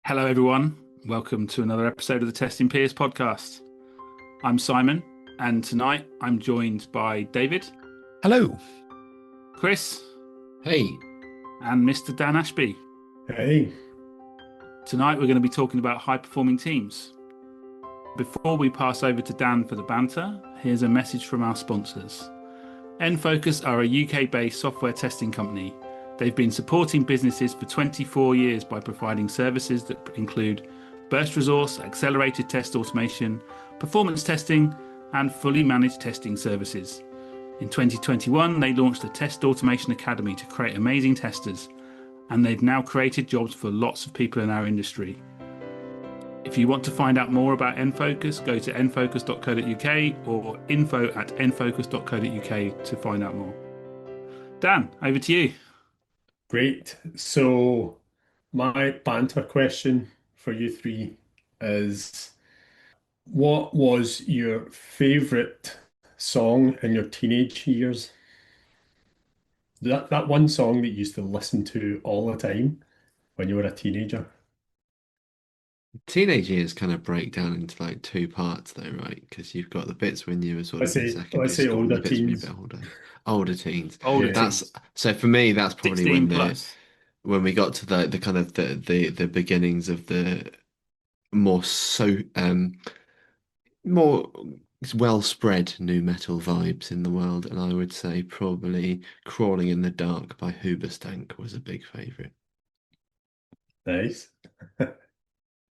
Hello, everyone. Welcome to another episode of the Testing Peers podcast. I'm Simon, and tonight I'm joined by David, Hello. Chris, Hey, and Mr. Dan Ashby. Hey, Tonight we're going to be talking about high-performing teams. Before we pass over to Dan for the banter, here's a message from our sponsors. nFocus are a UK-based software testing company. They've been supporting businesses for 24 years by providing services that include burst resource, accelerated test automation, performance testing, and fully managed testing services. In 2021, they launched the Test Automation Academy to create amazing testers, and they've now created jobs for lots of people in our industry. If you want to find out more about nFocus, go to nfocus.co.uk or info@nfocus.co.uk to find out more. Dan, over to you. great. So, my banter question for you three is what was your favorite song in your teenage years? That one song that you used to listen to all the time when you were a teenager. teenage years kind of break down into like two parts though, right? Because you've got the bits when you were sort Let's of in say secondary let's say school and the older bits when you're a teens. bit older. Older teens. Older Yeah. teams, So for me, that's probably 16 when plus. when we got to the kind of the beginnings of the more more well spread new metal vibes in the world, and I would say probably Crawling in the Dark by Hoobastank was a big favourite. Nice.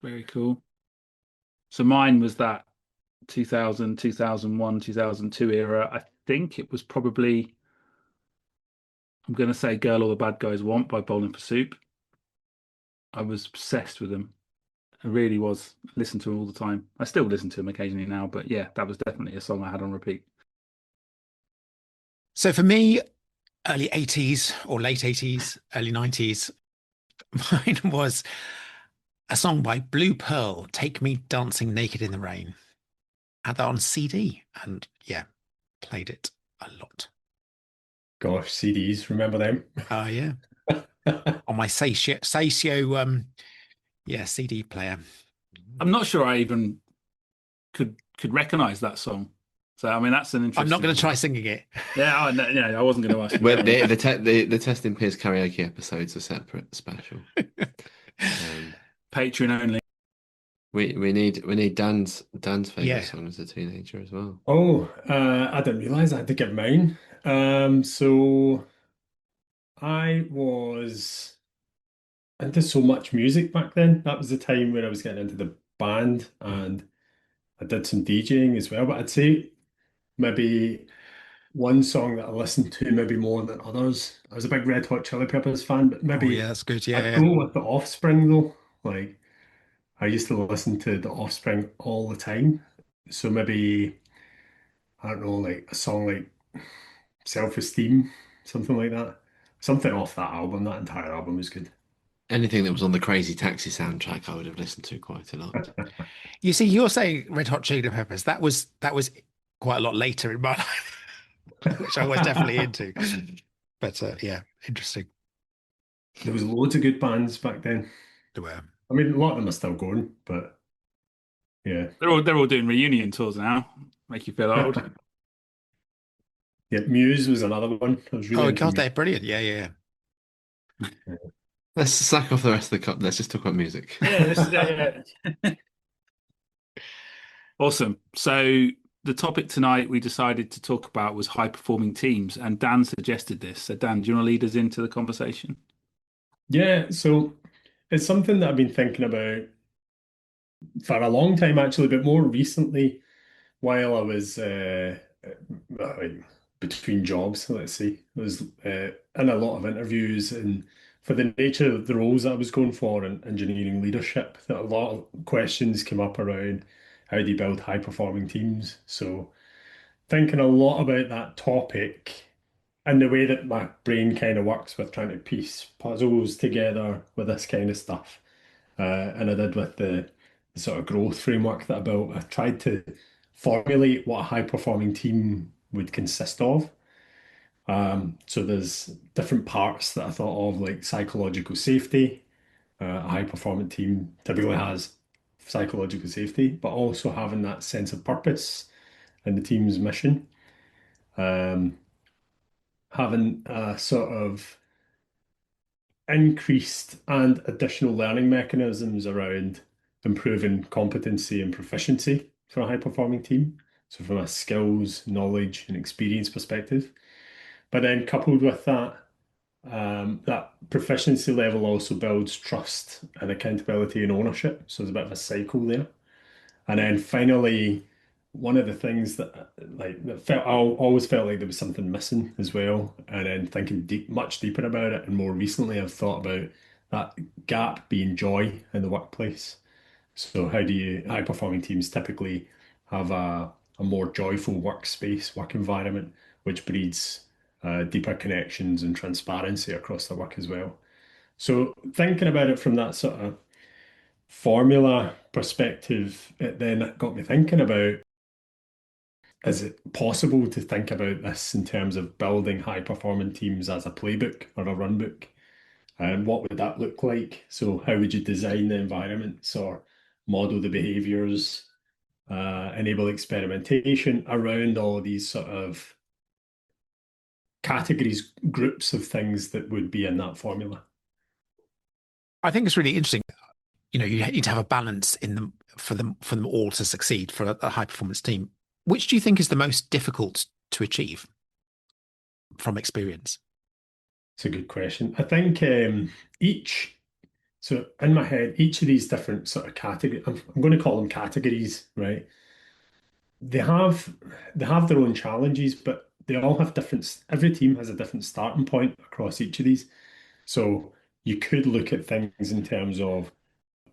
Very cool. So mine was that 2000, 2001, 2002 era. I think it was probably, I'm going to say Girl All the Bad Guys Want by Bowling for Soup. I was obsessed with them. I really was. I listened to them all the time. I still listen to them occasionally now, but yeah, that was definitely a song I had on repeat. So for me, early 80s or late 80s, early 90s, mine was a song by Blue Pearl, Take Me Dancing Naked in the Rain. Had that on CD and yeah, played it a lot. Gosh, CDs, remember them? Oh yeah. On my CD player. I'm not sure I even could recognize that song. So I mean, that's an interesting. I'm not going to try singing it. Yeah, I wasn't going to ask you. Well, the Testing Peers karaoke episodes are separate, special. Patreon only. We need Dan's favorite Yeah. song as a teenager as well. Oh, I didn't realize I had to give mine. So I was into so much music back then. That was the time when I was getting into the band and I did some DJing as well. But I'd say maybe one song that I listened to maybe more than others. I was a big Red Hot Chili Peppers fan, but Oh maybe yeah, that's good. Yeah, I'd yeah. go with The Offspring though. Like I used to listen to The Offspring all the time. So maybe I don't know, like a song like Self-Esteem, something like that. Something off that album. That entire album was good. Anything that was on the Crazy Taxi soundtrack, I would have listened to quite a lot. You see, you're saying Red Hot Chili Peppers. That was quite a lot later in my life, which I was definitely into. But yeah, interesting. There was loads of good bands back then. There were. I mean, a lot of them are still going, but yeah. They're all doing reunion tours now. Make you feel old. Yeah, Muse was another one. I was really Oh into God, Muse. they're brilliant. Yeah, yeah. Let's sack off the rest of the cup. Let's just talk about music. Yeah. Awesome. So the topic tonight we decided to talk about was high performing teams, and Dan suggested this. So Dan, do you want to lead us into the conversation? Yeah, so it's something that I've been thinking about for a long time, actually, but more recently, while I was like between jobs, let's say, I was in a lot of interviews, and for the nature of the roles that I was going for in engineering leadership, that a lot of questions came up around how do you build high performing teams. So thinking a lot about that topic and the way that my brain kind of works with trying to piece puzzles together with this kind of stuff. And I did with the sort of growth framework that I built. I tried to formulate what a high performing team would consist of. So there's different parts that I thought of, like psychological safety, A high-performing team typically has psychological safety, but also having that sense of purpose in the team's mission. Um, Having a sort of increased and additional learning mechanisms around improving competency and proficiency for a high-performing team. So from a skills, knowledge, and experience perspective. But then coupled with that, that proficiency level also builds trust and accountability and ownership. So there's a bit of a cycle there. And then finally, one of the things that I always felt like there was something missing as well. And then thinking much deeper about it, and more recently, I've thought about that gap being joy in the workplace. So how do high performing teams typically have a more joyful workspace, work environment, which breeds deeper connections and transparency across the work as well. So thinking about it from that sort of formula perspective, it then got me thinking about, is it possible to think about this in terms of building high performing teams as a playbook or a run book? And what would that look like? So how would you design the environments or model the behaviors, enable experimentation around all these sort of categories, groups of things that would be in that formula? I think it's really interesting. You need to have a balance in them for them all to succeed for a high performance team. Which do you think is the most difficult to achieve from experience? It's a good question. I think so in my head, each of these different sort of categories, I'm going to call them categories, right? They have their own challenges, but they all have different, every team has a different starting point across each of these. So you could look at things in terms of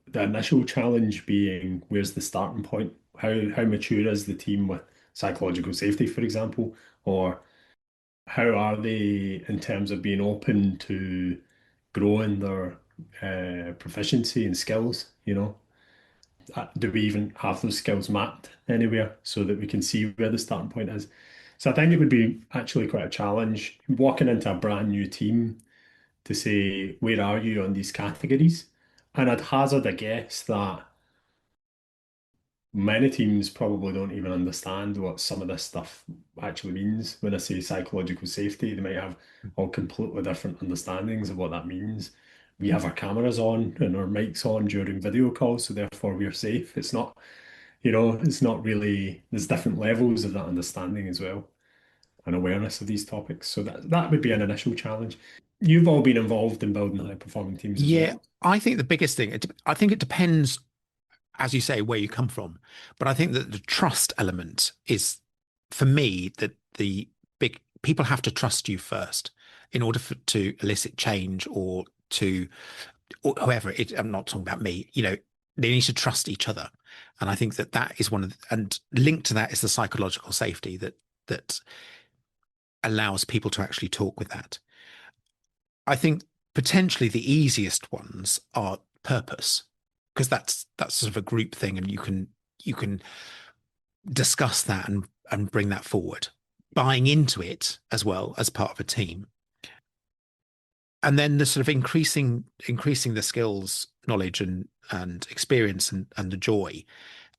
the initial challenge being, where's the starting point? How mature is the team with psychological safety, for example? Or how are they in terms of being open to growing their proficiency and skills? Do we even have those skills mapped anywhere so that we can see where the starting point is? So I think it would be actually quite a challenge walking into a brand new team to say, where are you on these categories? And I'd hazard a guess that many teams probably don't even understand what some of this stuff actually means. When I say psychological safety, they might have all completely different understandings of what that means. We have our cameras on and our mics on during video calls, so therefore we're safe. It's not really, there's different levels of that understanding as well and awareness of these topics. So that would be an initial challenge. You've all been involved in building high performing teams as Yeah, well. I think the biggest thing, I think it depends, as you say, where you come from. But I think that the trust element is, for me, that the big people have to trust you first in order to elicit change or whoever. I'm not talking about me. They need to trust each other, and I think that is one of and linked to that is the psychological safety that allows people to actually talk with that. I think potentially the easiest ones are purpose, because that's sort of a group thing, and you can discuss that and bring that forward, buying into it as well as part of a team. And then the sort of increasing the skills, knowledge and experience and the joy.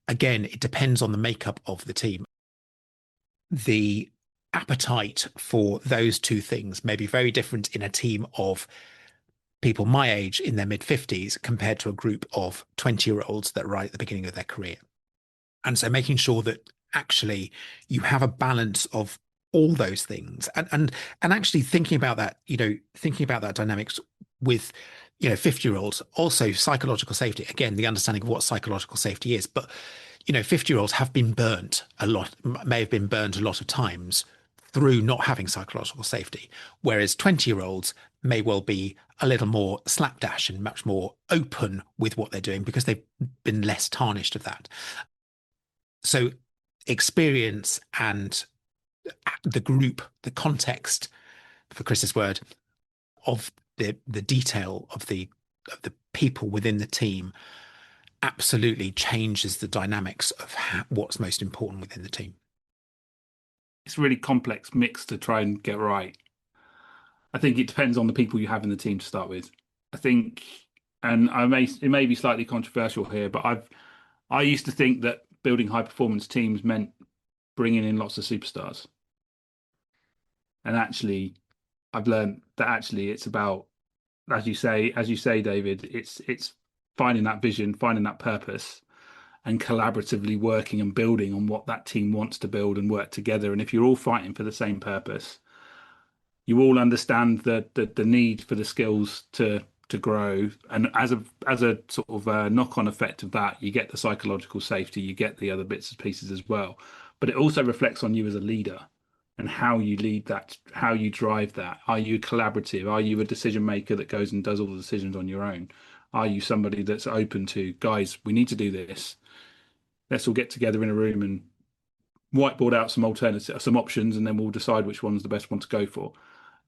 Again, it depends on the makeup of the team. The appetite for those two things may be very different in a team of people my age in their mid-50s compared to a group of 20-year-olds that are right at the beginning of their career. And so making sure that actually you have a balance of all those things and actually thinking about that dynamics with 50-year-olds, also psychological safety, again, the understanding of what psychological safety is. But 50-year-olds have been burnt a lot, may have been burnt a lot of times through not having psychological safety, whereas 20-year-olds may well be a little more slapdash and much more open with what they're doing because they've been less tarnished of that. So experience and the group, the context, for Chris's word, of the detail of the people within the team absolutely changes the dynamics of what's most important within the team. It's a really complex mix to try and get right. I think it depends on the people you have in the team to start with. I think and it may be slightly controversial here, but I used to think that building high performance teams meant bringing in lots of superstars, and actually, I've learned that actually it's about, as you say, David, it's finding that vision, finding that purpose, and collaboratively working and building on what that team wants to build and work together. And if you're all fighting for the same purpose, you all understand the need for the skills to grow, and as a sort of knock-on effect of that, you get the psychological safety, you get the other bits and pieces as well. But it also reflects on you as a leader and how you lead that, how you drive that. Are you collaborative? Are you a decision maker that goes and does all the decisions on your own? Are you somebody that's open to, guys, we need to do this. Let's all get together in a room and whiteboard out some alternatives, some options, and then we'll decide which one's the best one to go for.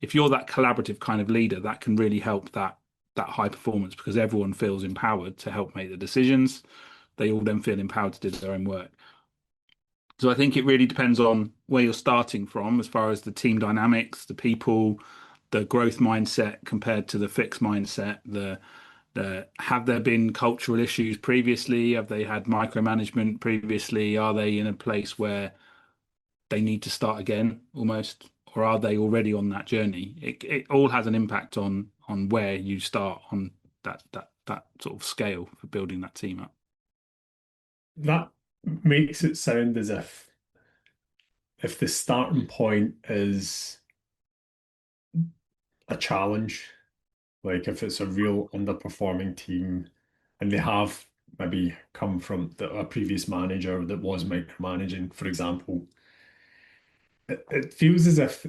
If you're that collaborative kind of leader, that can really help that high performance, because everyone feels empowered to help make the decisions. They all then feel empowered to do their own work. So I think it really depends on where you're starting from as far as the team dynamics, the people, the growth mindset compared to the fixed mindset, the have there been cultural issues previously? Have they had micromanagement previously? Are they in a place where they need to start again almost, or are they already on that journey? It all has an impact on where you start on that sort of scale for building that team up. That makes it sound as if the starting point is a challenge, like if it's a real underperforming team and they have maybe come from a previous manager that was micromanaging, for example, it feels as if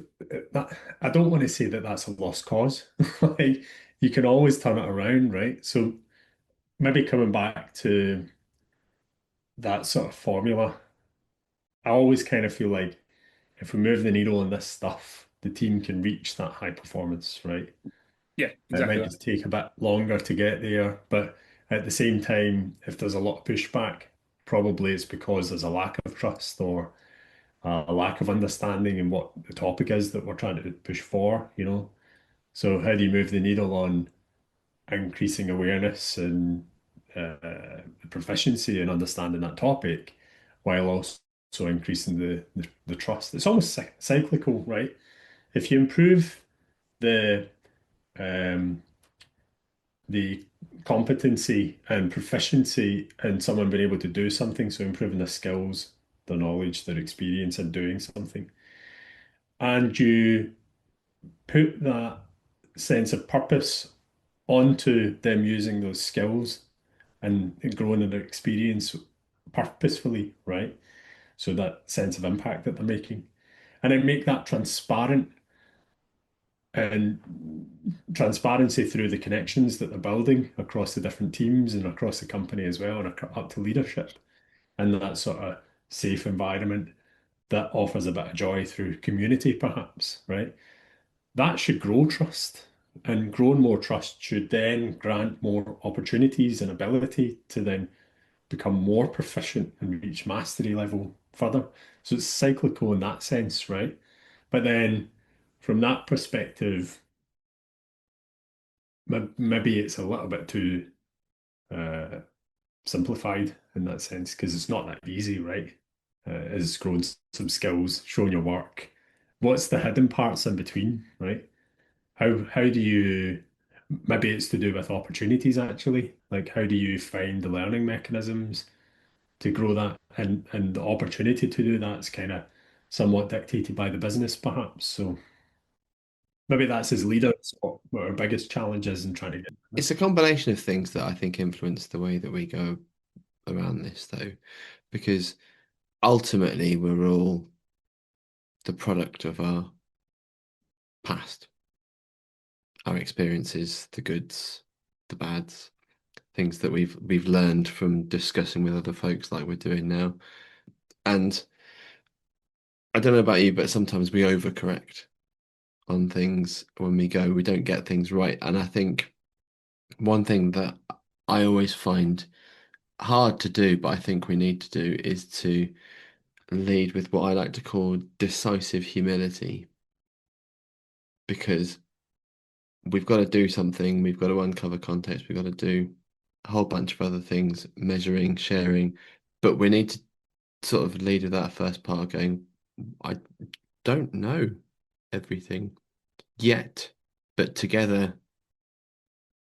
that, I don't want to say that that's a lost cause. Like you can always turn it around, right? So maybe coming back to that sort of formula, I always kind of feel like if we move the needle on this stuff, the team can reach that high performance, right? Yeah, It exactly might right. just take a bit longer to get there, but at the same time, if there's a lot of pushback, probably it's because there's a lack of trust or a lack of understanding in what the topic is that we're trying to push for, you know? So how do you move the needle on increasing awareness and proficiency in understanding that topic while also increasing the trust? It's almost cyclical, right? If you improve the um, the competency and proficiency in someone being able to do something, so improving their skills, their knowledge, their experience in doing something, and you put that sense of purpose onto them using those skills and growing in their experience purposefully, right? So that sense of impact that they're making. And then make that transparent and transparency through the connections that they're building across the different teams and across the company as well, and up to leadership. And that sort of safe environment that offers a bit of joy through community, perhaps, right? That should grow trust. And growing more trust should then grant more opportunities and ability to then become more proficient and reach mastery level further. So it's cyclical in that sense, right? But then from that perspective, maybe it's a little bit too uh, simplified in that sense because it's not that easy, right? Is growing some skills, showing your work. What's the hidden parts in between, right? How do you, maybe it's to do with opportunities actually. Like how do you find the learning mechanisms to grow that, and the opportunity to do that's kind of somewhat dictated by the business perhaps. So maybe that's as leaders what our biggest challenge is in trying to get there. It's a combination of things that I think influence the way that we go around this, though, because ultimately we're all the product of our past, our experiences, the goods, the bads, things that we've learned from discussing with other folks like we're doing now. And I don't know about you, but sometimes we overcorrect on things when we go, we don't get things right. And I think one thing that I always find hard to do, but I think we need to do is to lead with what I like to call decisive humility. Because we've got to do something. We've got to uncover context. We've got to do a whole bunch of other things, measuring, sharing. But we need to sort of lead with that first part going, I don't know everything yet, but together,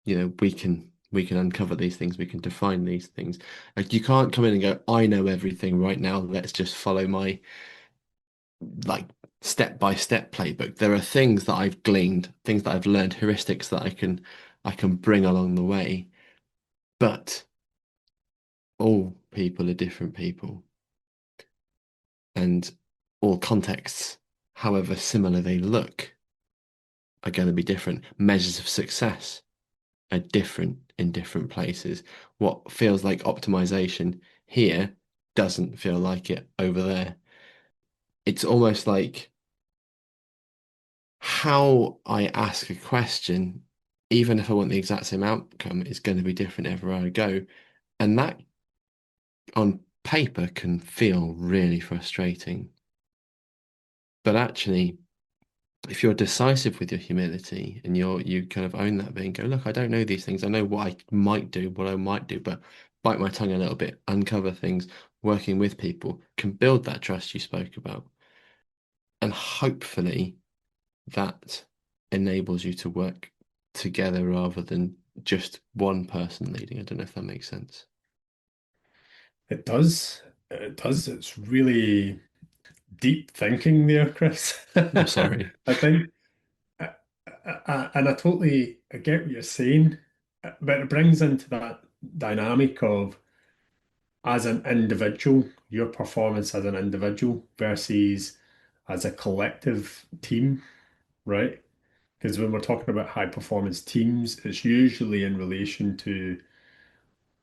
we can uncover these things, we can define these things. Like you can't come in and go, I know everything right now. Let's just follow my like step by step playbook. There are things that I've gleaned, things that I've learned, heuristics that I can bring along the way. But all people are different people, and all contexts, however similar they look, are going to be different. Measures of success are different in different places. What feels like optimization here doesn't feel like it over there. It's almost like how I ask a question, even if I want the exact same outcome, is going to be different everywhere I go. And that on paper can feel really frustrating. But actually, if you're decisive with your humility and you kind of own that bit and go, look, I don't know these things. I know what I might do, what I might do, but bite my tongue a little bit, uncover things, working with people can build that trust you spoke about. And hopefully that enables you to work together rather than just one person leading. I don't know if that makes sense. It does. It does. It's really deep thinking there, Chris. Oh, sorry. I think, and I totally I get what you're saying, but it brings into that dynamic of as an individual, your performance as an individual versus as a collective team, right? Because when we're talking about high performance teams, it's usually in relation to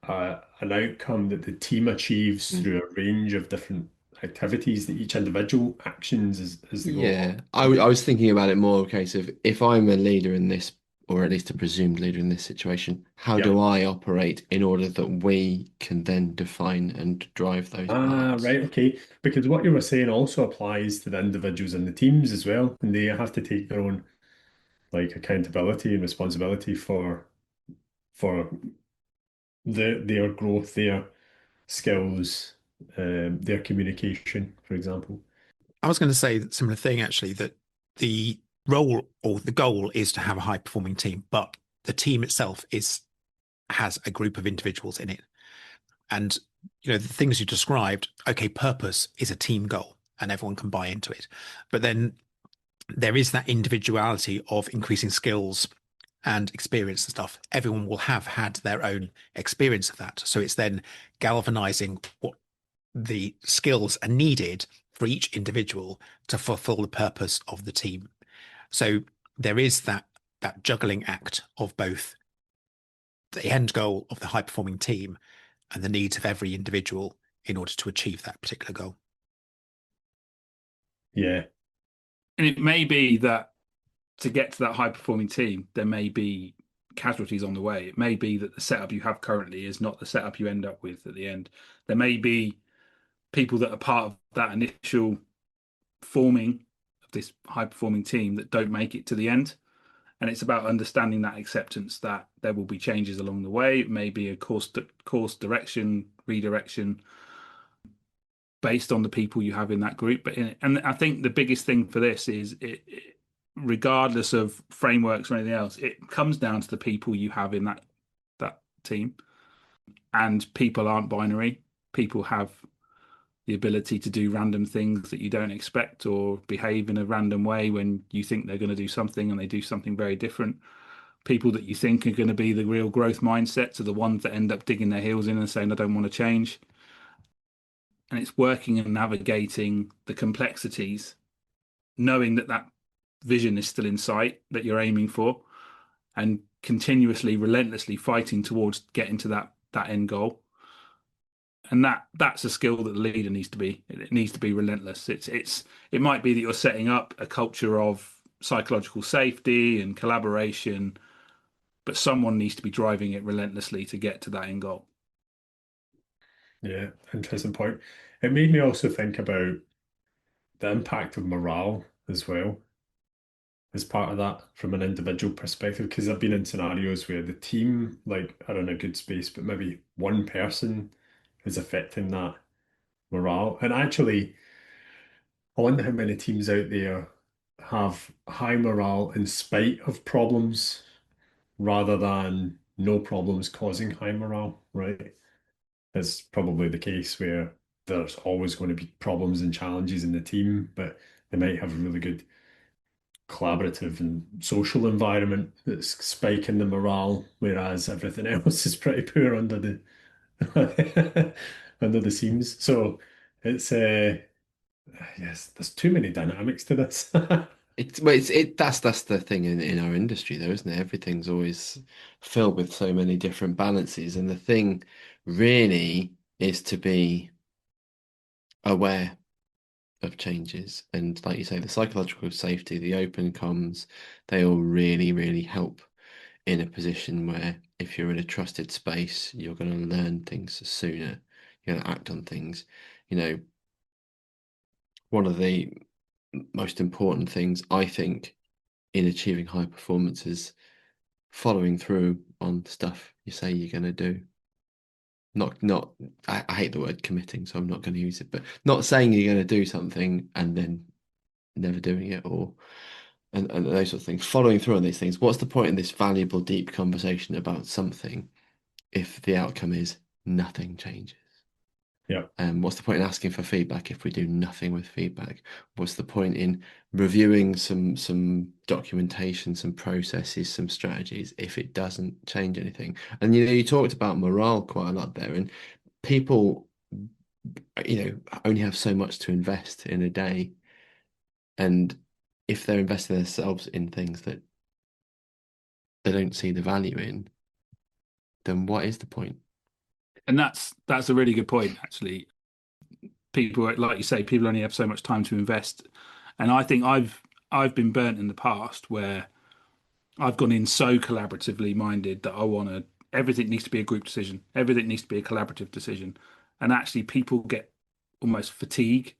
an outcome that the team achieves Mm. through a range of different activities that each individual actions as they go along. Yeah, I was thinking about it more a case of if I'm a leader in this, or at least a presumed leader in this situation, how Yeah. do I operate in order that we can then define and drive those Ah, paths? right, okay. Because what you were saying also applies to the individuals and the teams as well, and they have to take their own like accountability and responsibility for their growth, their skills, their communication, for example. I was going to say a similar thing actually, that the role or the goal is to have a high performing team, but the team itself has a group of individuals in it. And the things you described, okay, purpose is a team goal and everyone can buy into it. But then there is that individuality of increasing skills and experience and stuff. Everyone will have had their own experience of that. So it's then galvanizing what the skills are needed for each individual to fulfill the purpose of the team. So there is that juggling act of both the end goal of the high performing team and the needs of every individual in order to achieve that particular goal. Yeah, And it may be that to get to that high performing team, there may be casualties on the way. It may be that the setup you have currently is not the setup you end up with at the end. There may be people that are part of that initial forming of this high performing team that don't make it to the end. And it's about understanding that acceptance that there will be changes along the way. It may be a course direction, redirection based on the people you have in that group. And I think the biggest thing for this is regardless of frameworks or anything else, it comes down to the people you have in that team. And people aren't binary. People have the ability to do random things that you don't expect or behave in a random way when you think they're going to do something and they do something very different. People that you think are going to be the real growth mindsets are the ones that end up digging their heels in and saying, I don't want to change. And it's working and navigating the complexities, knowing that that vision is still in sight that you're aiming for, and continuously, relentlessly fighting towards getting to that end goal. And that's a skill that the leader needs to be. It needs to be relentless. It might be that you're setting up a culture of psychological safety and collaboration, but someone needs to be driving it relentlessly to get to that end goal. yeah, interesting point. It made me also think about the impact of morale as well. as part of that from an individual perspective? Because I've been in scenarios where the team like are in a good space, but maybe one person is affecting that morale. And actually, I wonder how many teams out there have high morale in spite of problems rather than no problems causing high morale, right? It's probably the case where there's always going to be problems and challenges in the team, but they might have a really good collaborative and social environment that's spiking the morale, whereas everything else is pretty poor under the under the seams. So it's yes, there's too many dynamics to this. That's the thing in our industry though, isn't it? Everything's always filled with so many different balances, and the thing really is to be aware of changes. And like you say, the psychological safety, the open comms, they all really, really help in a position where if you're in a trusted space, you're going to learn things sooner. You're going to act on things. You know, one of the most important things I think in achieving high performance is following through on stuff you say you're going to do. Not I hate the word committing, so I'm not going to use it, but not saying you're going to do something and then never doing it, or and those sort of things. Following through on these things. What's the point in this valuable, deep conversation about something if the outcome is nothing changes? Yeah. What's the point in asking for feedback if we do nothing with feedback? What's the point in reviewing some documentation, some processes, some strategies if it doesn't change anything? And you talked about morale quite a lot there, and people, only have so much to invest in a day, and if they're investing themselves in things that they don't see the value in, then what is the point? And that's a really good point, actually. People, like you say, people only have so much time to invest, and I think I've been burnt in the past where I've gone in so collaboratively minded that I want to everything needs to be a group decision, everything needs to be a collaborative decision, and actually people get almost fatigue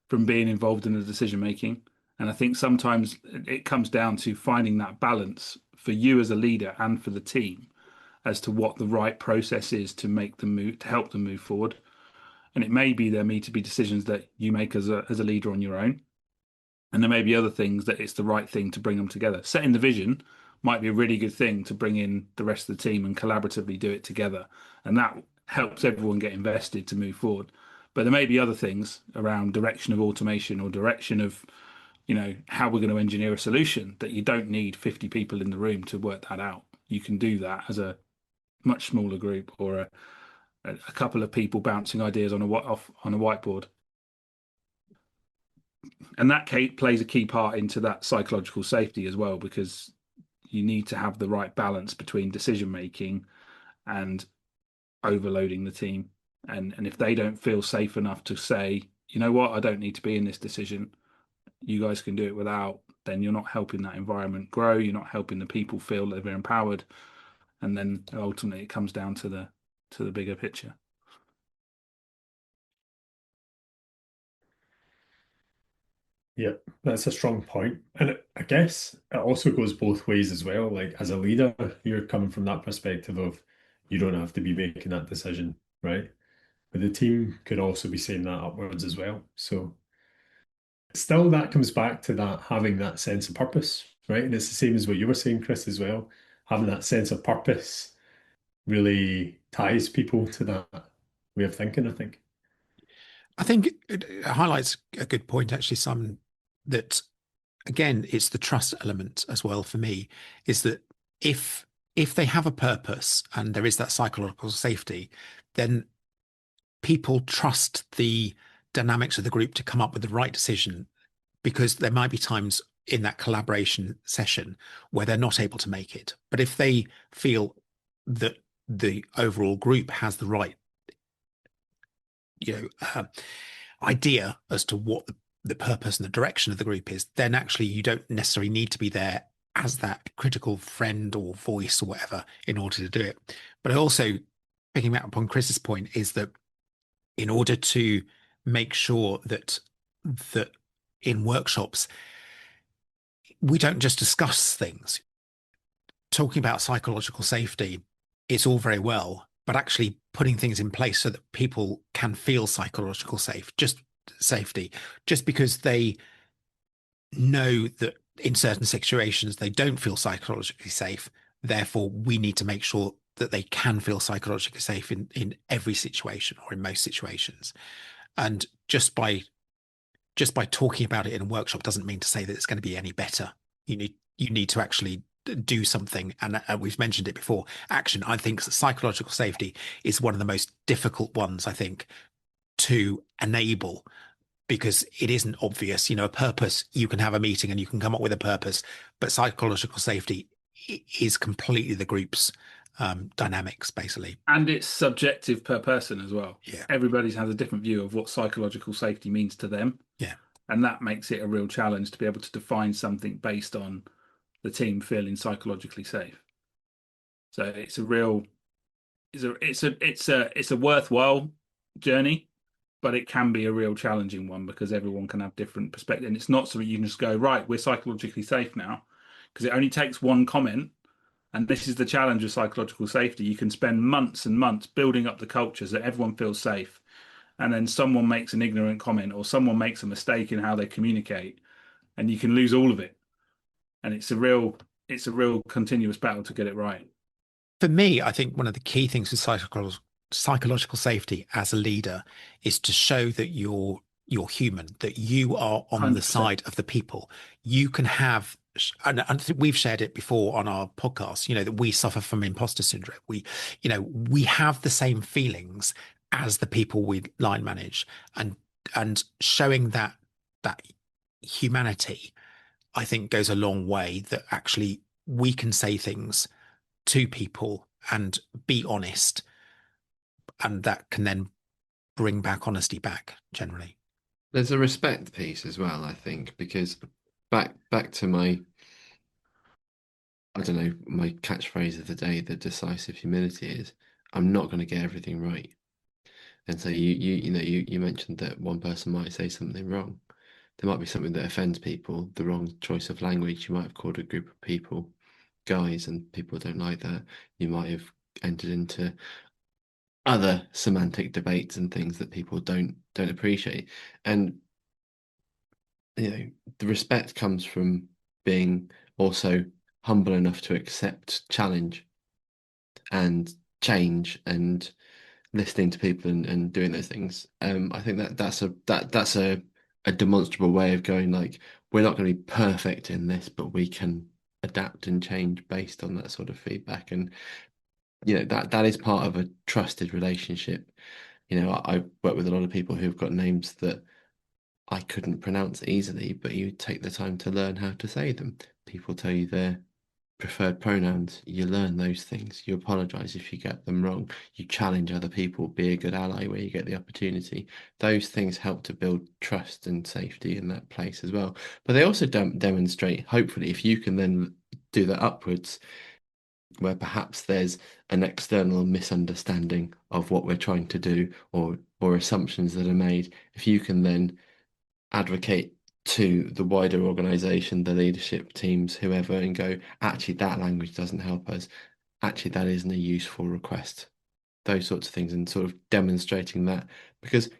from being involved in the decision making. And I think sometimes it comes down to finding that balance for you as a leader and for the team as to what the right process is to make them move, to help them move forward. And it may be there need to be decisions that you make as a leader on your own, and there may be other things that it's the right thing to bring them together. Setting the vision might be a really good thing to bring in the rest of the team and collaboratively do it together, and that helps everyone get invested to move forward. But there may be other things around direction of automation or direction of how we're going to engineer a solution that you don't need 50 people in the room to work that out. You can do that as a much smaller group or a couple of people bouncing ideas on a whiteboard. And that plays a key part into that psychological safety as well, because you need to have the right balance between decision making and overloading the team. And if they don't feel safe enough to say, you know what, I don't need to be in this decision, you guys can do it without, then you're not helping that environment grow. You're not helping the people feel that they're empowered. And then ultimately it comes down to the bigger picture. Yeah, that's a strong point. And I guess it also goes both ways as well. Like as a leader, you're coming from that perspective of you don't have to be making that decision, right? But the team could also be saying that upwards as well. So still that comes back to that having that sense of purpose, right? And it's the same as what you were saying, Chris, as well. Having that sense of purpose really ties people to that way of thinking, I think. I think it highlights a good point, actually, Simon, that again, it's the trust element as well for me, is that if they have a purpose and there is that psychological safety, then people trust the dynamics of the group to come up with the right decision, because there might be times in that collaboration session where they're not able to make it. But if they feel that the overall group has the right idea as to what the purpose and the direction of the group is, then actually you don't necessarily need to be there as that critical friend or voice or whatever in order to do it. But I also, picking up upon Chris's point, is that in order to make sure that in workshops we don't just discuss things. Talking about psychological safety, it's all very well, but actually putting things in place so that people can feel psychological safety, just because they know that in certain situations they don't feel psychologically safe. Therefore, we need to make sure that they can feel psychologically safe in every situation or in most situations. And just by talking about it in a workshop doesn't mean to say that it's going to be any better. You need to actually do something, and we've mentioned it before. Action. I think psychological safety is one of the most difficult ones, I think, to enable, because it isn't obvious. A purpose, you can have a meeting and you can come up with a purpose, but psychological safety is completely the group's dynamics, basically. And it's subjective per person as well. Yeah. Everybody has a different view of what psychological safety means to them. Yeah. And that makes it a real challenge to be able to define something based on the team feeling psychologically safe. So it's a real, it's a worthwhile journey, but it can be a real challenging one because everyone can have different perspectives. And it's not something you can just go, right, we're psychologically safe now, because it only takes one comment. And this is the challenge of psychological safety. You can spend months and months building up the culture so that everyone feels safe. And then someone makes an ignorant comment or someone makes a mistake in how they communicate, and you can lose all of it. And it's a real continuous battle to get it right. For me, I think one of the key things with psychological safety as a leader is to show that you're human, that you are on 100%. the side of the people. You can have, and we've shared it before on our podcast, that we suffer from imposter syndrome. We have the same feelings as the people we line manage, and showing that humanity, I think, goes a long way, that actually we can say things to people and be honest, and that can then bring back honesty back generally. There's a respect piece as well, I think, because back to my, I don't know, my catchphrase of the day, the decisive humility is, I'm not going to get everything right. And so you mentioned that one person might say something wrong. There might be something that offends people, the wrong choice of language. You might have called a group of people guys and people don't like that. You might have entered into other semantic debates and things that people don't appreciate. And the respect comes from being also humble enough to accept challenge and change and listening to people and doing those things. I think that's a demonstrable way of going, like, we're not going to be perfect in this, but we can adapt and change based on that sort of feedback. And that is part of a trusted relationship. I work with a lot of people who've got names that I couldn't pronounce easily, but you take the time to learn how to say them. People tell you their preferred pronouns. You learn those things. You apologize if you get them wrong. You challenge other people. Be a good ally where you get the opportunity. Those things help to build trust and safety in that place as well. But they also demonstrate, hopefully, if you can then do that upwards, where perhaps there's an external misunderstanding of what we're trying to do, or assumptions that are made, if you can then advocate to the wider organization, the leadership teams, whoever, and go, actually, that language doesn't help us. Actually, that isn't a useful request. Those sorts of things, and sort of demonstrating that, because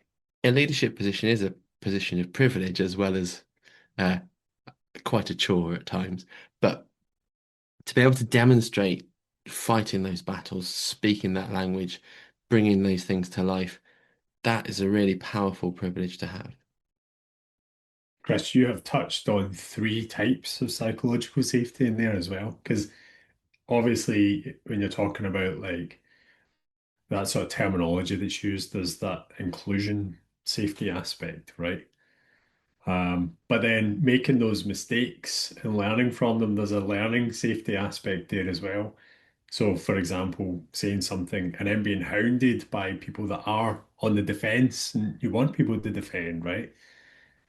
a leadership position is a position of privilege as well as quite a chore at times. But to be able to demonstrate fighting those battles, speaking that language, bringing those things to life, that is a really powerful privilege to have. Chris, you have touched on 3 types of psychological safety in there as well, because obviously when you're talking about like that sort of terminology that's used, there's that inclusion safety aspect, right? But then making those mistakes and learning from them, there's a learning safety aspect there as well. So, for example, saying something and then being hounded by people that are on the defense, and you want people to defend, right?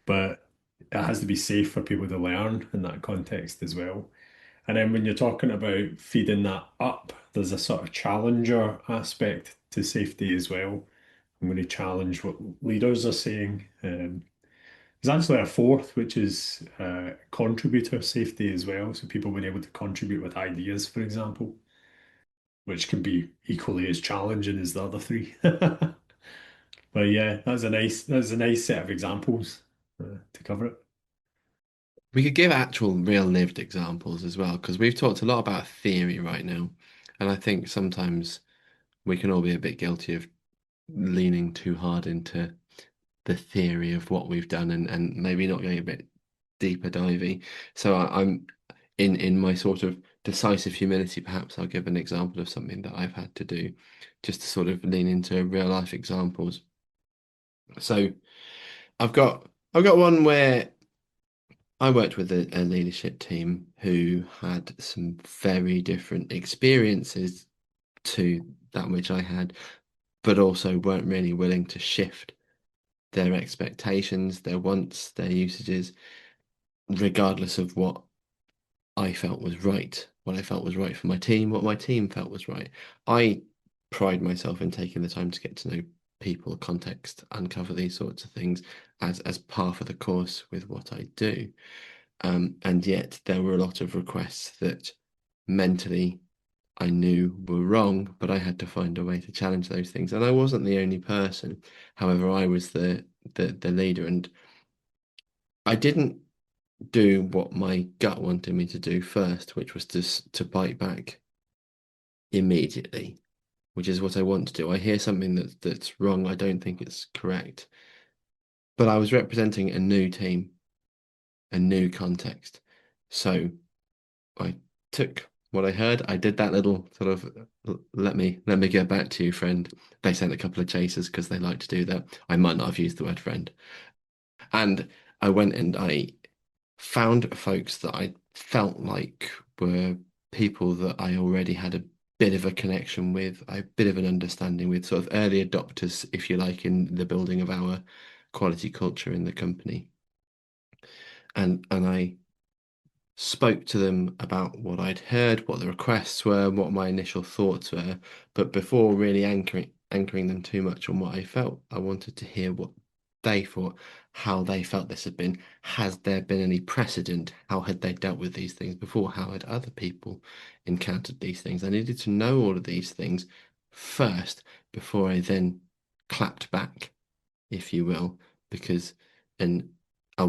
But it has to be safe for people to learn in that context as well. And then when you're talking about feeding that up, there's a sort of challenger aspect to safety as well. I'm going to challenge what leaders are saying. There's actually a fourth, which is contributor safety as well. So people being able to contribute with ideas, for example, which can be equally as challenging as the other three. But yeah, that's a nice set of examples to cover it. We could give actual real lived examples as well, because we've talked a lot about theory right now. And I think sometimes we can all be a bit guilty of leaning too hard into the theory of what we've done and maybe not going a bit deeper divey. So I'm in my sort of decisive humility, perhaps I'll give an example of something that I've had to do just to sort of lean into real life examples. So I've got one where I worked with a leadership team who had some very different experiences to that which I had, but also weren't really willing to shift their expectations, their wants, their usages, regardless of what I felt was right, what I felt was right for my team, what my team felt was right. I pride myself in taking the time to get to know people, context, uncover these sorts of things as part of the course with what I do. And yet there were a lot of requests that mentally I knew were wrong, but I had to find a way to challenge those things. And I wasn't the only person. However, I was the leader, and I didn't do what my gut wanted me to do first, which was to bite back immediately, which is what I want to do. I hear something that's wrong. I don't think it's correct. But I was representing a new team, a new context. So I took what I heard. I did that little sort of let me get back to you, friend. They sent a couple of chasers because they like to do that. I might not have used the word friend. And I went and I found folks that I felt like were people that I already had a bit of a connection with, a bit of an understanding with, sort of early adopters, if you like, in the building of our quality culture in the company. And I spoke to them about what I'd heard, what the requests were, what my initial thoughts were. But before really anchoring them too much on what I felt, I wanted to hear what they thought, how they felt this had been. Has there been any precedent? How had they dealt with these things before? How had other people encountered these things? I needed to know all of these things first before I then clapped back, if you will, because an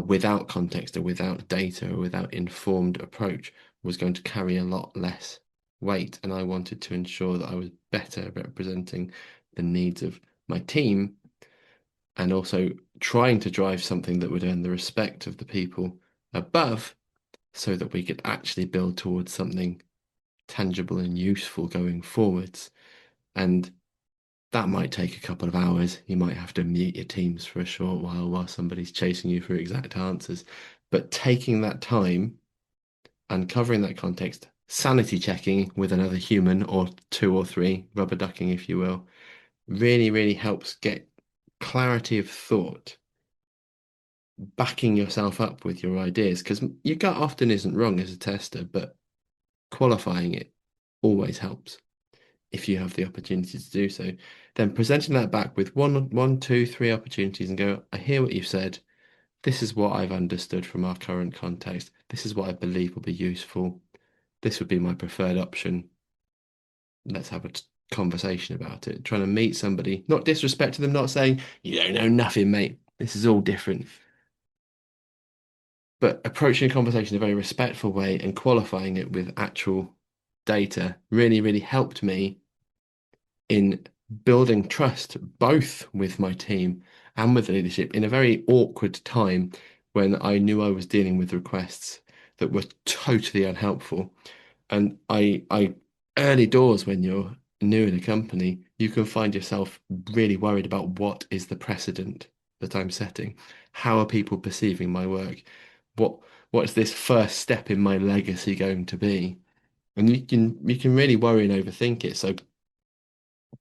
without context or without data or without informed approach was going to carry a lot less weight. And I wanted to ensure that I was better representing the needs of my team and also trying to drive something that would earn the respect of the people above so that we could actually build towards something tangible and useful going forwards. And that might take a couple of hours. You might have to mute your teams for a short while somebody's chasing you for exact answers. But taking that time, uncovering that context, sanity checking with another human or two or three, rubber ducking, if you will, really, really helps get clarity of thought, backing yourself up with your ideas. Because your gut often isn't wrong as a tester, but qualifying it always helps if you have the opportunity to do so. Then presenting that back with one, two, three opportunities and go, I hear what you've said. This is what I've understood from our current context. This is what I believe will be useful. This would be my preferred option. Let's have a conversation about it. Trying to meet somebody, not disrespecting them, not saying, you don't know nothing, mate. This is all different. But approaching a conversation in a very respectful way and qualifying it with actual data really, really helped me in building trust both with my team and with the leadership in a very awkward time when I knew I was dealing with requests that were totally unhelpful. And I early doors when you're new in a company, you can find yourself really worried about what is the precedent that I'm setting? How are people perceiving my work? What's this first step in my legacy going to be? And you can really worry and overthink it. So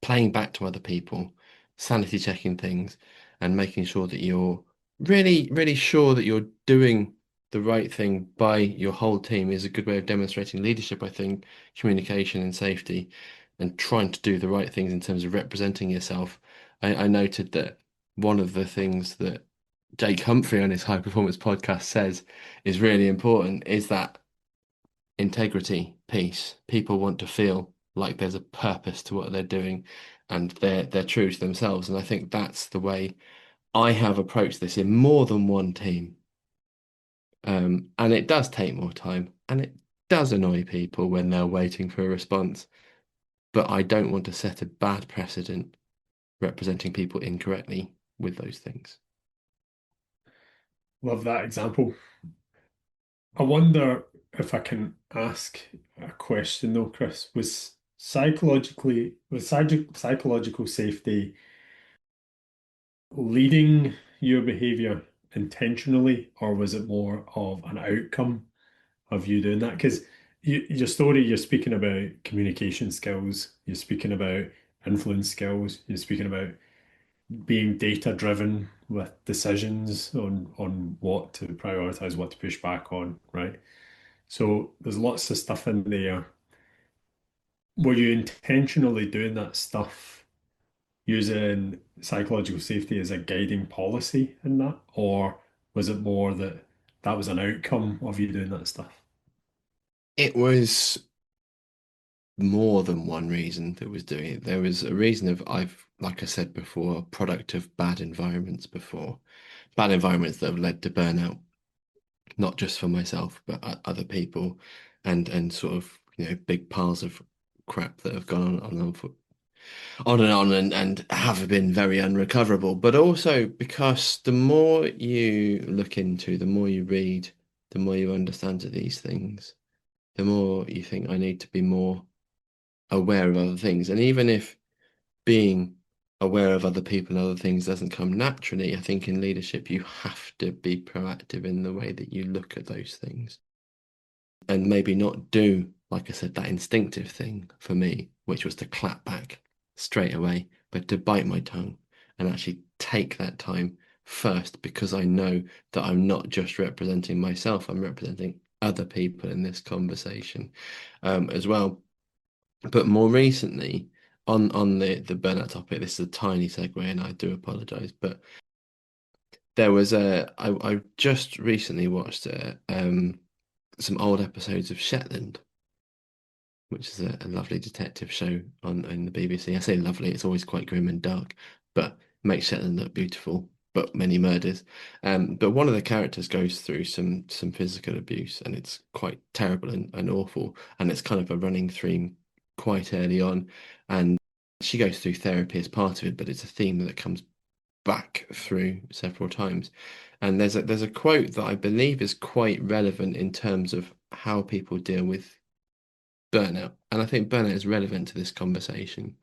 playing back to other people, sanity checking things, and making sure that you're really, really sure that you're doing the right thing by your whole team is a good way of demonstrating leadership, I think, communication and safety, and trying to do the right things in terms of representing yourself. I noted that one of the things that Jake Humphrey on his high performance podcast says is really important is that integrity piece. People want to feel like there's a purpose to what they're doing and they're true to themselves. And I think that's the way I have approached this in more than one team. And it does take more time and it does annoy people when they're waiting for a response. But I don't want to set a bad precedent representing people incorrectly with those things. Love that example. I wonder if I can ask a question though, Chris. Psychological safety leading your behavior intentionally, or was it more of an outcome of you doing that? Because your story, you're speaking about communication skills, you're speaking about influence skills, you're speaking about being data driven with decisions on what to prioritize, what to push back on, right? So there's lots of stuff in there. Were you intentionally doing that stuff using psychological safety as a guiding policy in that? Or was it more that that was an outcome of you doing that stuff? It was more than one reason that was doing it. There was a reason of like I said before, a product of bad environments before. Bad environments that have led to burnout, not just for myself, but other people and sort of, big piles of crap that have gone on and on and have been very unrecoverable. But also because the more you look into, the more you read, the more you understand these things, the more you think I need to be more aware of other things. And even if being aware of other people and other things doesn't come naturally, I think in leadership you have to be proactive in the way that you look at those things. And maybe not do, like I said, that instinctive thing for me, which was to clap back straight away, but to bite my tongue and actually take that time first, because I know that I'm not just representing myself, I'm representing other people in this conversation as well. But more recently, on the burnout topic, this is a tiny segue, and I do apologize, but there was I just recently watched some old episodes of Shetland, which is a lovely detective show on in the BBC. I say lovely, it's always quite grim and dark, but makes Shetland look beautiful, but many murders. But one of the characters goes through some physical abuse, and it's quite terrible and awful, and it's kind of a running theme quite early on, and she goes through therapy as part of it, but it's a theme that comes back through several times. And there's a quote that I believe is quite relevant in terms of how people deal with burnout. And I think burnout is relevant to this conversation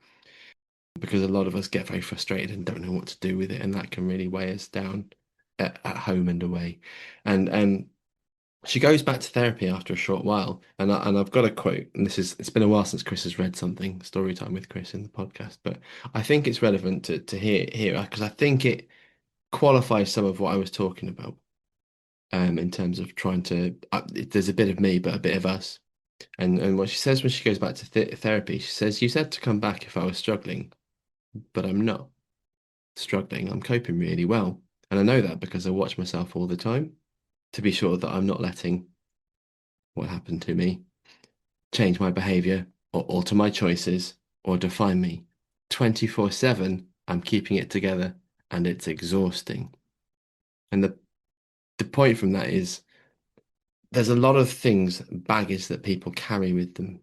because a lot of us get very frustrated and don't know what to do with it, and that can really weigh us down at home and away. And she goes back to therapy after a short while, and I've got a quote, and it's been a while since Chris has read something, story time with Chris in the podcast, but I think it's relevant to hear here because I think it qualifies some of what I was talking about in terms of trying to there's a bit of me but a bit of us. And what she says when she goes back to therapy, she says, "You said to come back if I was struggling, but I'm not struggling. I'm coping really well. And I know that because I watch myself all the time to be sure that I'm not letting what happened to me change my behavior or alter my choices or define me. 24/7, I'm keeping it together and it's exhausting." And the point from that is there's a lot of things, baggage that people carry with them.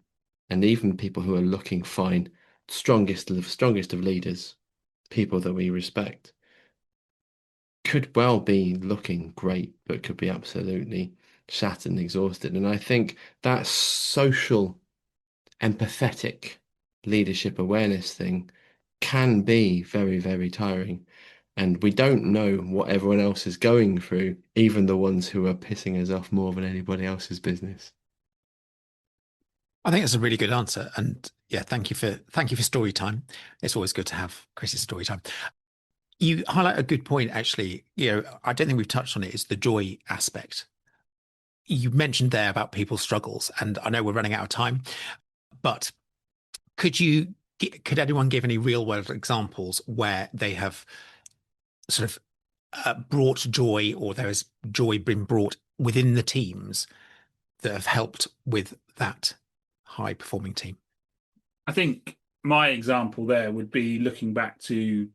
And even people who are looking fine, strongest of leaders, people that we respect, could well be looking great, but could be absolutely shattered and exhausted. And I think that social, empathetic leadership awareness thing can be very, very tiring. And we don't know what everyone else is going through, even the ones who are pissing us off more than anybody else's business. I think that's a really good answer. And yeah, thank you for story time. It's always good to have Chris's story time. You highlight a good point, actually. I don't think we've touched on it, is the joy aspect. You mentioned there about people's struggles, and I know we're running out of time, but could anyone give any real world examples where they have sort of brought joy, or there has joy been brought within the teams that have helped with that high performing team? I think my example there would be looking back to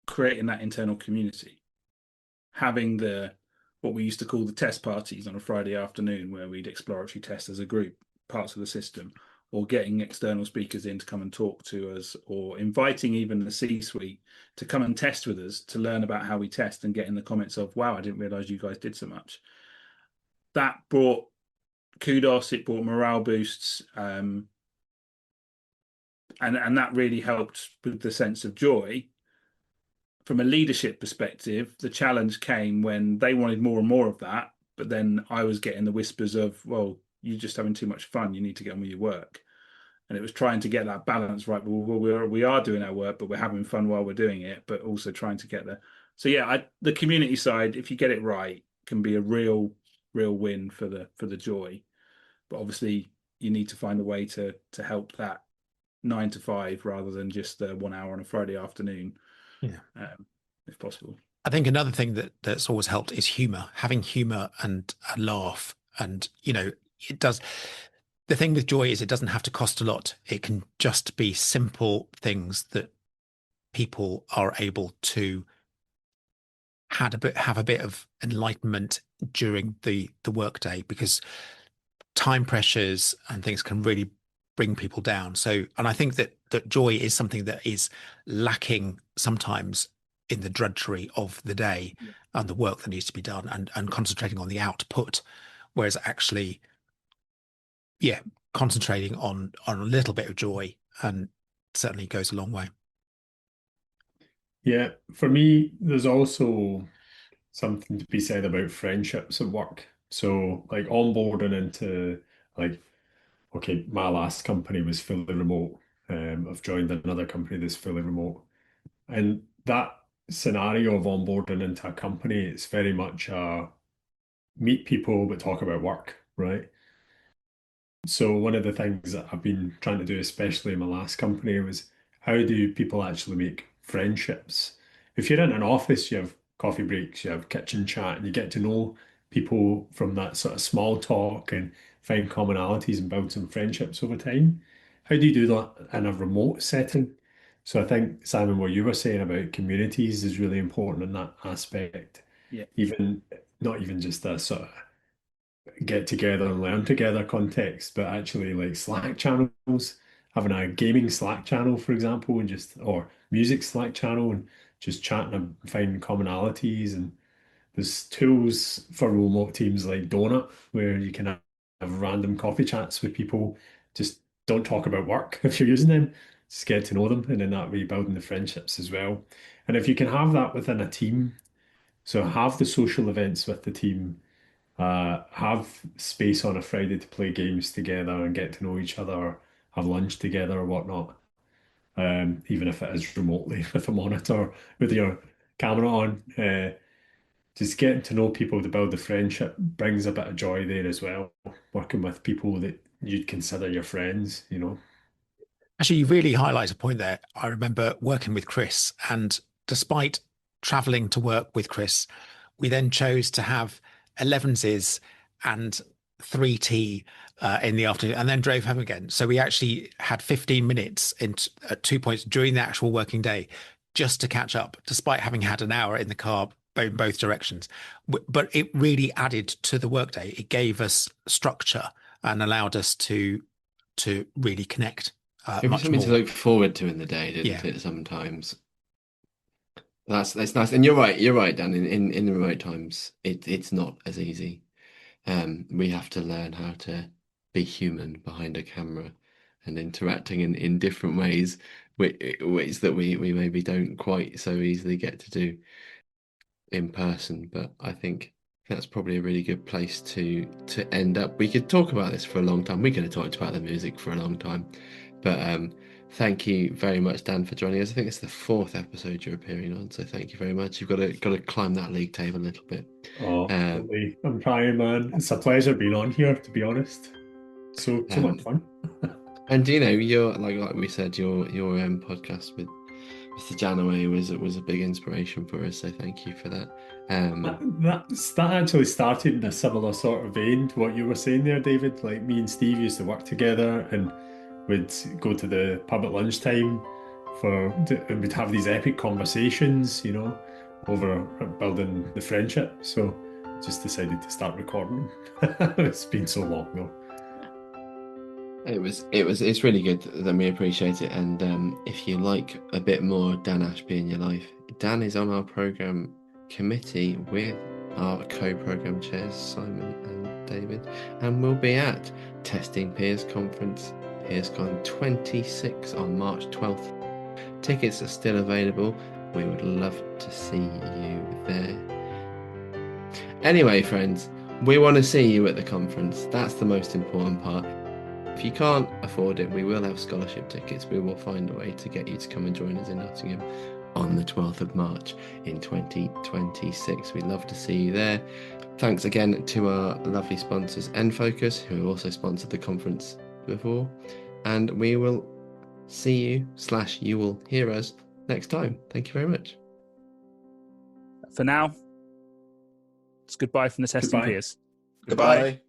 creating that internal community, having what we used to call the test parties on a Friday afternoon, where we'd exploratory test as a group parts of the system, or getting external speakers in to come and talk to us, or inviting even the C-suite to come and test with us to learn about how we test, and getting the comments of, wow, I didn't realize you guys did so much. That brought kudos, it brought morale boosts, and that really helped with the sense of joy. From a leadership perspective, the challenge came when they wanted more and more of that, but then I was getting the whispers of, well, you're just having too much fun, you need to get on with your work. And it was trying to get that balance right. Well, we are doing our work, but we're having fun while we're doing it, but also trying to get there. So yeah, the community side, if you get it right, can be a real win for the joy. But obviously you need to find a way to help that 9 to 5 rather than just 1 hour on a Friday afternoon. Yeah. If possible. I think another thing that's always helped is humor, having humor and a laugh. And, it does. The thing with joy is it doesn't have to cost a lot. It can just be simple things that people are able to have a bit of enlightenment during the workday, because time pressures and things can really bring people down. So, and I think that joy is something that is lacking sometimes in the drudgery of the day and the work that needs to be done, and concentrating on the output, whereas actually, concentrating on a little bit of joy and certainly goes a long way. Yeah, for me, there's also something to be said about friendships at work. So, like onboarding into okay, my last company was fully remote. I've joined another company that's fully remote, and that scenario of onboarding into a company, it's very much meet people but talk about work, right? So one of the things that I've been trying to do, especially in my last company, was how do people actually make friendships? If you're in an office, you have coffee breaks, you have kitchen chat, and you get to know people from that sort of small talk and find commonalities and build some friendships over time. How do you do that in a remote setting? So I think, Simon, what you were saying about communities is really important in that aspect. Yeah. Even not even just a sort of get together and learn together context, but actually like Slack channels, having a gaming Slack channel, for example, and or music Slack channel, and just chatting and finding commonalities. And there's tools for remote teams like Donut, where you can have random coffee chats with people. Just don't talk about work if you're using them. Just get to know them, and then that way building the friendships as well. And if you can have that within a team, so have the social events with the team, have space on a Friday to play games together and get to know each other, have lunch together or whatnot. Even if it is remotely with a monitor with your camera on. Just getting to know people to build the friendship brings a bit of joy there as well. Working with people that you'd consider your friends. Actually, you really highlight a point there. I remember working with Chris, and despite traveling to work with Chris, we then chose to have 11s and 3 tea in the afternoon, and then drove home again. So we actually had 15 minutes at 2 points during the actual working day just to catch up, despite having had an hour in the car in both directions. But it really added to the workday. It gave us structure and allowed us to really connect. It was Much something more. to look forward to in the day, didn't Yeah. it? Sometimes that's nice, and you're right, Dan. In the remote times, it's not as easy. We have to learn how to be human behind a camera and interacting in different ways, ways that we maybe don't quite so easily get to do in person. But I think that's probably a really good place to end up. We could talk about this for a long time. We could have talked about the music for a long time, but thank you very much, Dan, for joining us. I think it's the 4th episode you're appearing on, so thank you very much. You've got to climb that league table a little bit. Oh, totally. I'm trying, man. It's a pleasure being on here, to be honest. So much fun. And your like we said, your podcast Mr. Janaway was a big inspiration for us, so thank you for that. That actually started in a similar sort of vein to what you were saying there, David. Like me and Steve used to work together and we'd go to the pub at lunchtime and we'd have these epic conversations, over building the friendship. So just decided to start recording them. It's been so long though. It's really good, and we appreciate it. And if you like a bit more Dan Ashby in your life, Dan is on our program committee with our co-program chairs Simon and David, and we'll be at Testing Peers Conference PeersCon 26 on March 12th. Tickets are still available. We would love to see you there. Anyway, friends, we want to see you at the conference. That's the most important part. If you can't afford it, we will have scholarship tickets. We will find a way to get you to come and join us in Nottingham on the 12th of March in 2026. We'd love to see you there. Thanks again to our lovely sponsors, Enfocus, who also sponsored the conference before. And we will see you / you will hear us next time. Thank you very much. For now, it's goodbye from the Testing Goodbye. Peers. Goodbye.